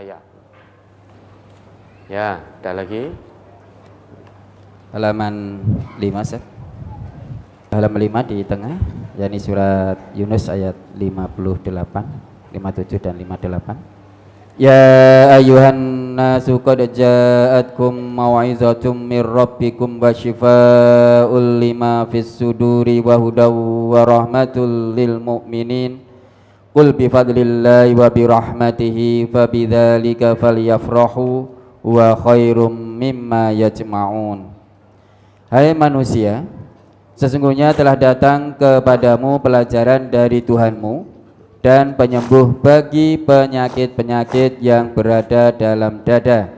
cahaya. Ya, ada lagi. Halaman 5, Ustaz. Halaman 5 di tengah, yakni surat Yunus ayat 58, 57 dan 58. Ya ayuhan nasu qad ja'atkum mau'izatum mir rabbikum wa shifaa'ul lima fis suduri wa hudaw wa rahmatul lil mu'minin. Qul bi fadlillahi wa bi rahmatihi fa bidzalika falyafrahu wa khairum mimma yajma'un. Hai manusia, sesungguhnya telah datang kepadamu pelajaran dari Tuhanmu dan penyembuh bagi penyakit-penyakit yang berada dalam dada,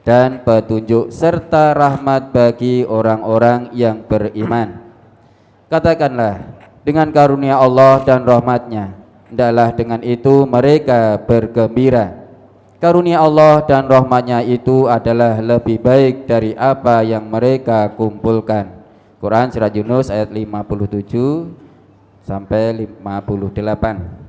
dan petunjuk serta rahmat bagi orang-orang yang beriman. Katakanlah, dengan karunia Allah dan rahmatnya, hendaklah dengan itu mereka bergembira. Karunia Allah dan rahmatnya itu adalah lebih baik dari apa yang mereka kumpulkan. Quran surat Yunus ayat 57 sampai 58.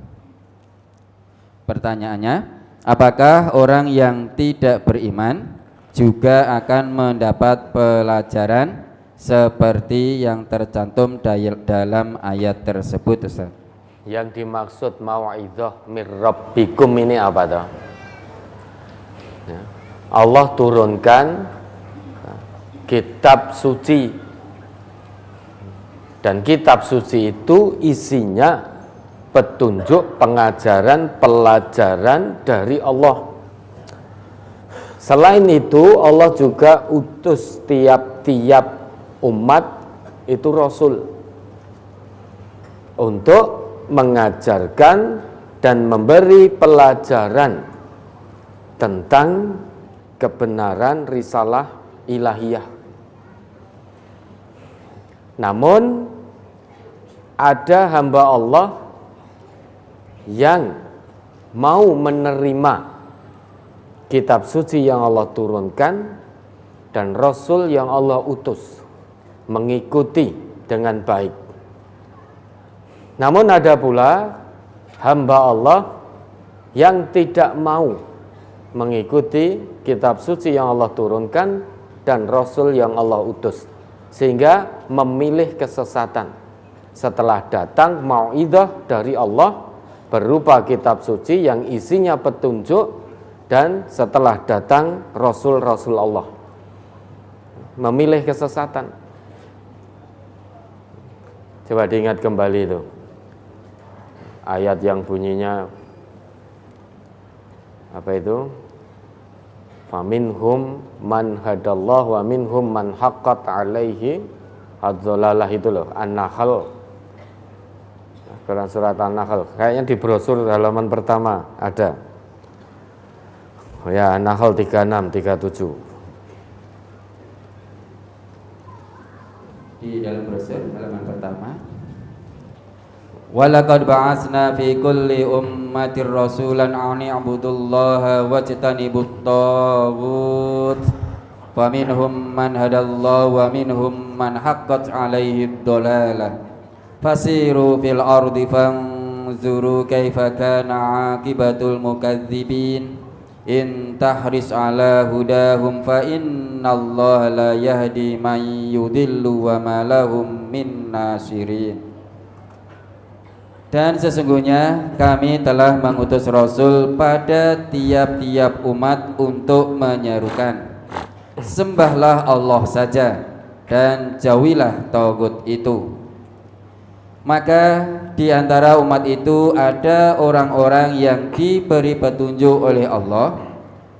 Pertanyaannya, apakah orang yang tidak beriman juga akan mendapat pelajaran seperti yang tercantum dalam ayat tersebut, Ustaz? Yang dimaksud mau'izah mir rabbikum ini apa toh? Ya. Allah turunkan kitab suci, dan kitab suci itu isinya petunjuk, pengajaran, pelajaran dari Allah. Selain itu Allah juga utus tiap-tiap umat itu Rasul untuk mengajarkan dan memberi pelajaran tentang kebenaran risalah ilahiyah. Namun ada hamba Allah yang mau menerima kitab suci yang Allah turunkan dan Rasul yang Allah utus, mengikuti dengan baik. Namun ada pula hamba Allah yang tidak mau mengikuti kitab suci yang Allah turunkan dan Rasul yang Allah utus, sehingga memilih kesesatan setelah datang mau'izah dari Allah berupa kitab suci yang isinya petunjuk, dan setelah datang Rasul-Rasul Allah, memilih kesesatan. Coba diingat kembali itu ayat yang bunyinya apa itu? Faminhum man hadallahu wa minhum man haqqat alaihi ad-dhalalah, itu loh, An-Nahl. Surat An-Nahl, kayaknya di brosur halaman pertama ada. Oh ya, An-Nahl 36, 37. Di dalam brosur halaman pertama. Walaqad ba'atsna fi kulli ummatir rasulan an i'budullaha wajtanibut taghut faminhum man hadallahu wa minhum man haqqat 'alaihi ad-dhalalah fasiru fil ardi fanzuru kaifa kana 'aqibatul mukadzibin in tahris 'ala hudahum fa innallaha la yahdi man yudillu wa ma lahum min nasirin. Dan sesungguhnya kami telah mengutus Rasul pada tiap-tiap umat untuk menyerukan, sembahlah Allah saja dan jauhilah tagut itu. Maka di antara umat itu ada orang-orang yang diberi petunjuk oleh Allah,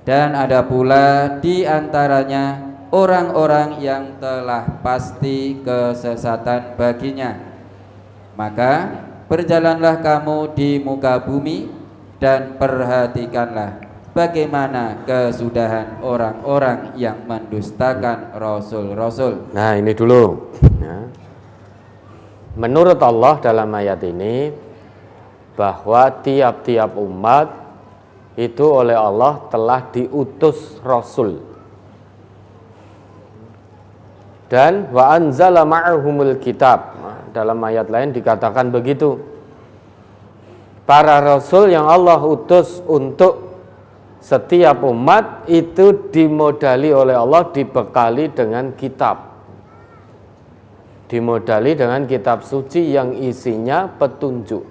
dan ada pula di antaranya orang-orang yang telah pasti kesesatan baginya. Maka berjalanlah kamu di muka bumi dan perhatikanlah bagaimana kesudahan orang-orang yang mendustakan Rasul-Rasul. Nah, ini dulu ya. Menurut Allah dalam ayat ini bahwa tiap-tiap umat itu oleh Allah telah diutus Rasul, dan wa anzala ma'ahumul kitab. Dalam ayat lain dikatakan begitu. Para Rasul yang Allah utus untuk setiap umat itu dimodali oleh Allah, dibekali dengan kitab. Dimodali dengan kitab suci yang isinya petunjuk.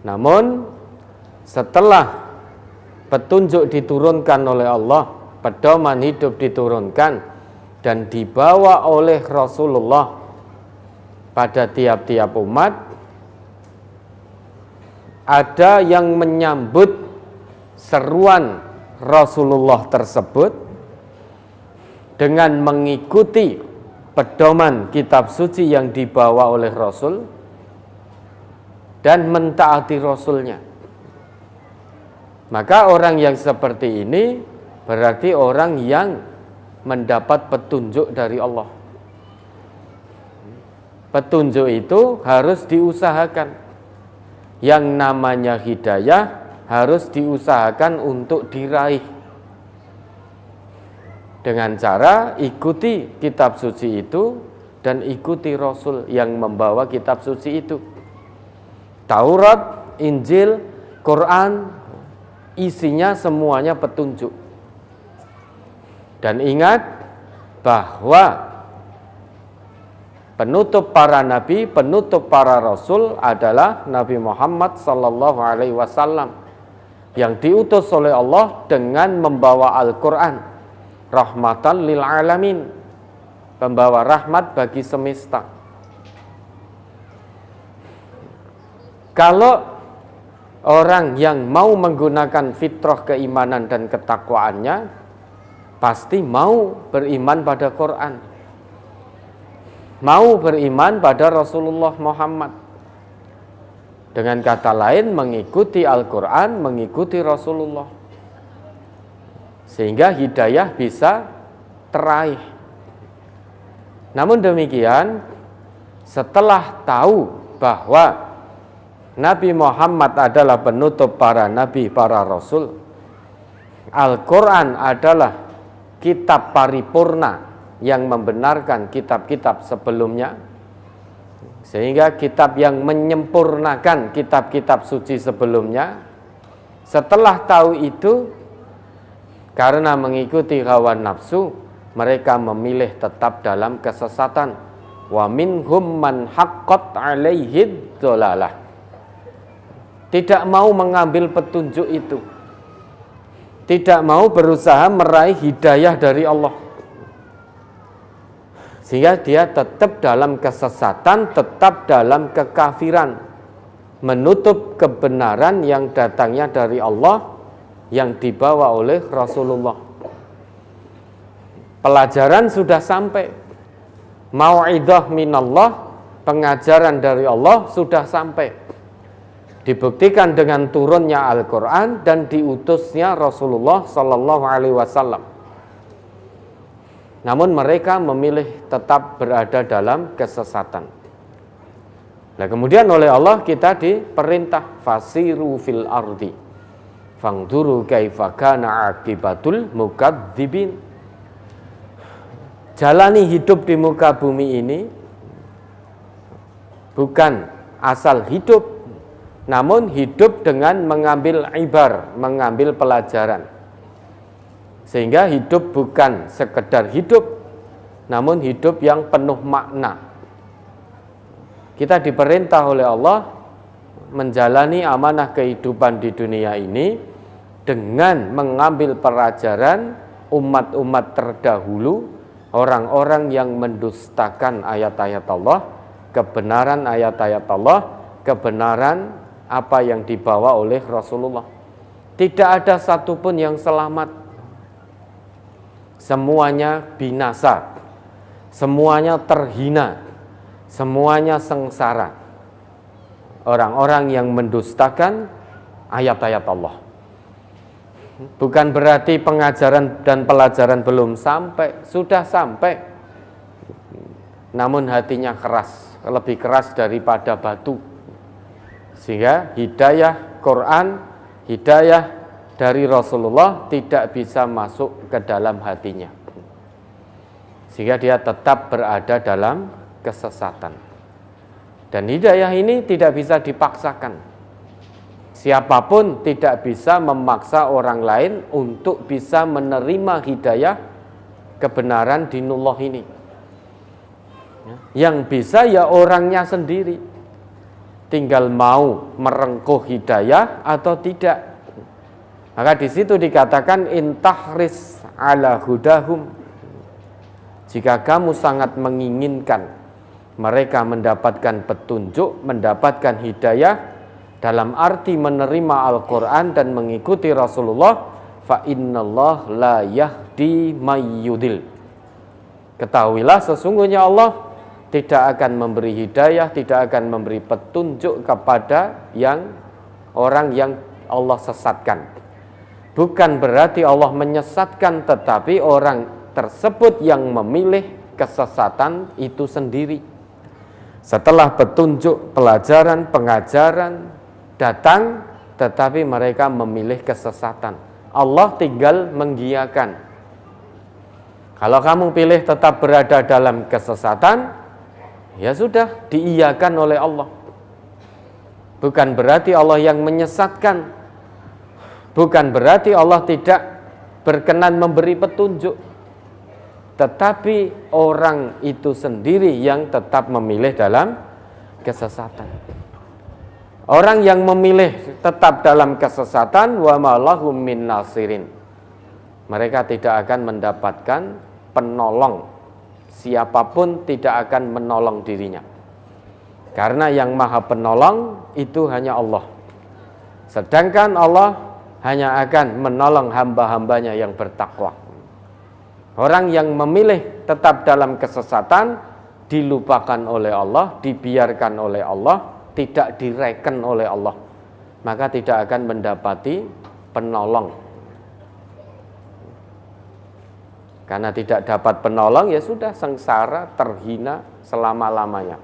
Namun setelah petunjuk diturunkan oleh Allah, pedoman hidup diturunkan dan dibawa oleh Rasulullah pada tiap-tiap umat, ada yang menyambut seruan Rasulullah tersebut dengan mengikuti pedoman kitab suci yang dibawa oleh Rasul dan mentaati Rasulnya. Maka orang yang seperti ini berarti orang yang mendapat petunjuk dari Allah. Petunjuk itu harus diusahakan. Yang namanya hidayah harus diusahakan untuk diraih dengan cara ikuti kitab suci itu dan ikuti Rasul yang membawa kitab suci itu. Taurat, Injil, Quran, isinya semuanya petunjuk. Dan ingat bahwa penutup para nabi, penutup para rasul adalah Nabi Muhammad sallallahu alaihi wasallam yang diutus oleh Allah dengan membawa Al-Qur'an, rahmatan lil alamin, pembawa rahmat bagi semesta. Kalau orang yang mau menggunakan fitrah keimanan dan ketakwaannya, pasti mau beriman pada Quran, mau beriman pada Rasulullah Muhammad. Dengan kata lain, mengikuti Al-Quran, mengikuti Rasulullah, sehingga hidayah bisa teraih. Namun demikian, setelah tahu bahwa Nabi Muhammad adalah penutup para nabi, para rasul, Al-Quran adalah kitab paripurna yang membenarkan kitab-kitab sebelumnya, sehingga kitab yang menyempurnakan kitab-kitab suci sebelumnya. Setelah tahu itu, karena mengikuti hawa nafsu, mereka memilih tetap dalam kesesatan. Wa minhum man haqqat alaihi dhalalah. Tidak mau mengambil petunjuk itu, tidak mau berusaha meraih hidayah dari Allah, sehingga dia tetap dalam kesesatan, tetap dalam kekafiran, menutup kebenaran yang datangnya dari Allah, yang dibawa oleh Rasulullah. Pelajaran sudah sampai, mau'idah minallah, pengajaran dari Allah sudah sampai. Dibuktikan dengan turunnya Al-Quran dan diutusnya Rasulullah Sallallahu Alaihi Wasallam. Namun mereka memilih tetap berada dalam kesesatan. Nah, kemudian oleh Allah kita diperintah fasiru fil ardi fangduru kaifa kana akibatul mukadzibin. Jalani hidup di muka bumi ini bukan asal hidup, namun hidup dengan mengambil ibar, mengambil pelajaran. Sehingga hidup bukan sekedar hidup, namun hidup yang penuh makna. Kita diperintah oleh Allah menjalani amanah kehidupan di dunia ini dengan mengambil pelajaran umat-umat terdahulu, orang-orang yang mendustakan ayat-ayat Allah, kebenaran ayat-ayat Allah, kebenaran apa yang dibawa oleh Rasulullah. Tidak ada satupun yang selamat. Semuanya binasa, semuanya terhina, semuanya sengsara. Orang-orang yang mendustakan ayat-ayat Allah. Bukan berarti pengajaran dan pelajaran belum sampai, sudah sampai. Namun hatinya keras, lebih keras daripada batu. Sehingga hidayah Quran, hidayah dari Rasulullah tidak bisa masuk ke dalam hatinya. Sehingga dia tetap berada dalam kesesatan. Dan hidayah ini tidak bisa dipaksakan. Siapapun tidak bisa memaksa orang lain untuk bisa menerima hidayah kebenaran dinullah ini. Yang bisa ya orangnya sendiri, tinggal mau merengkuh hidayah atau tidak. Maka di situ dikatakan intahris ala hudahum, jika kamu sangat menginginkan mereka mendapatkan petunjuk, mendapatkan hidayah dalam arti menerima Al-Quran dan mengikuti Rasulullah, fa innallah la yahdi mayyudil. Ketahuilah sesungguhnya Allah tidak akan memberi hidayah, tidak akan memberi petunjuk kepada orang yang Allah sesatkan. Bukan berarti Allah menyesatkan, tetapi orang tersebut yang memilih kesesatan itu sendiri. Setelah petunjuk, pelajaran, pengajaran datang, tetapi mereka memilih kesesatan. Allah tinggal menggiyakan. Kalau kamu pilih tetap berada dalam kesesatan, ya sudah, diiyakan oleh Allah. Bukan berarti Allah yang menyesatkan, bukan berarti Allah tidak berkenan memberi petunjuk, tetapi orang itu sendiri yang tetap memilih dalam kesesatan. Orang yang memilih tetap dalam kesesatan, wa ma lahum min nasirin, mereka tidak akan mendapatkan penolong. Siapapun tidak akan menolong dirinya, karena yang maha penolong itu hanya Allah. Sedangkan Allah hanya akan menolong hamba-hambanya yang bertakwa. Orang yang memilih tetap dalam kesesatan dilupakan oleh Allah, dibiarkan oleh Allah, tidak direken oleh Allah, maka tidak akan mendapati penolong. Karena tidak dapat penolong, ya sudah sengsara, terhina selama-lamanya.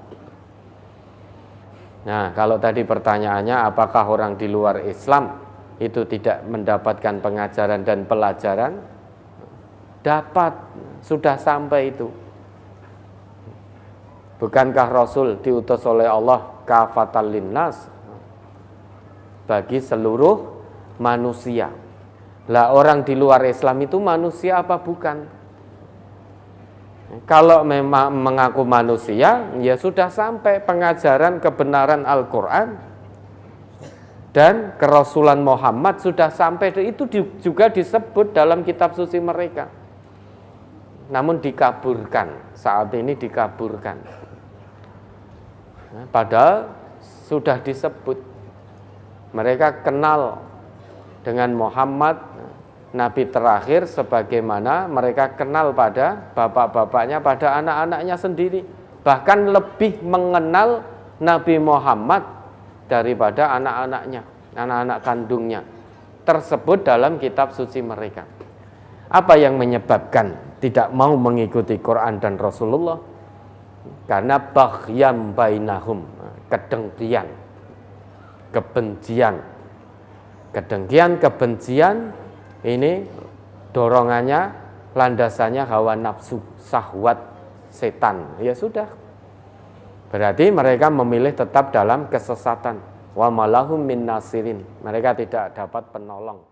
Nah, kalau tadi pertanyaannya apakah orang di luar Islam itu tidak mendapatkan pengajaran dan pelajaran? Dapat, sudah sampai itu. Bukankah Rasul diutus oleh Allah kafatan linnas, bagi seluruh manusia? Lah orang di luar Islam itu manusia apa bukan? Kalau memang mengaku manusia, ya sudah sampai pengajaran kebenaran Al-Quran dan kerasulan Muhammad sudah sampai. Itu juga disebut dalam kitab suci mereka. Namun dikaburkan, saat ini dikaburkan. Padahal sudah disebut. Mereka kenal dengan Muhammad, Nabi terakhir, sebagaimana mereka kenal pada bapak-bapaknya, pada anak-anaknya sendiri. Bahkan lebih mengenal Nabi Muhammad daripada anak-anaknya, anak-anak kandungnya. Tersebut dalam kitab suci mereka. Apa yang menyebabkan tidak mau mengikuti Quran dan Rasulullah? Karena baghyam bainahum, kedengkian, kebencian. Kedengkian, kebencian ini dorongannya, landasannya hawa nafsu, syahwat setan. Ya sudah. Berarti mereka memilih tetap dalam kesesatan. Wa malahum min nasirin. Mereka tidak dapat penolong.